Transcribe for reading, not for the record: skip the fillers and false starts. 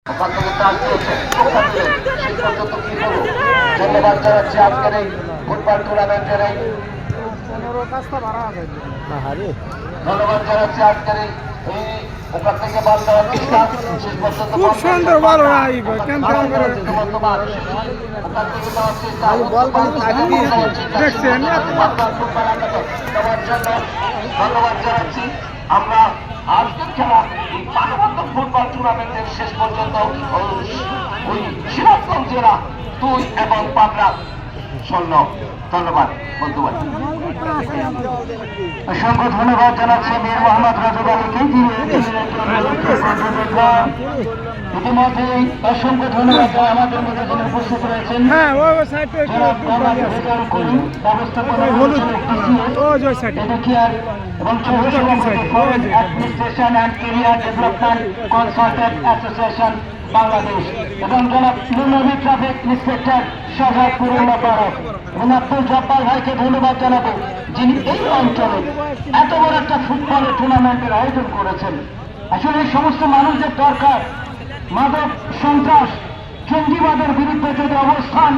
ওখান থেকে তার দিয়েছেন সেই পর্যন্ত কি করবো। ধন্যবাদ জানাচ্ছি আজকের এই ফুটবল টুর্নামেন্টের এই ধন্যবাদ জানাচ্ছি আজকের এই ওখান থেকে বল দেওয়ার চেষ্টা শেষ পর্যন্ত খুব সুন্দর বল বর্তমান ওখান থেকে দেওয়ার চেষ্টা দেখছেন দেওয়ার জন্য ধন্যবাদ জানাচ্ছি। আমরা আজকের খেলা এই মানবন্ধ ফুটবল টুর্নামেন্টের শেষ পর্যন্ত ওই সিরাজগঞ্জ জেলা 2 এবং পাবনা স্বর্ণ। ধন্যবাদ বন্ধুবান। অসংখ্য ধন্যবাদ জানাচ্ছি মীর মোহাম্মদ রাজব আলীকে, ইতিমধ্যেই অসংখ্য ধন্যবাদ আমাদের মধ্যে যিনি উপস্থিত রয়েছেন এবং administration and career development consultant association Bangladesh এবং জনাব নুনবী ট্রাফিক ইন্সপেক্টর শাহজাদপুরুল্লাহ পারক এবং আব্দুল জব্বার ভাইকে ধন্যবাদ জানাবো যিনি এই অঞ্চলে এত বড় একটা ফুটবলের টুর্নামেন্টের আয়োজন করেছেন। আসলে এই সমস্ত মানুষদের দরকার মাদক সন্ত্রাস জঙ্গিবাদের বিরুদ্ধে যদি অবস্থান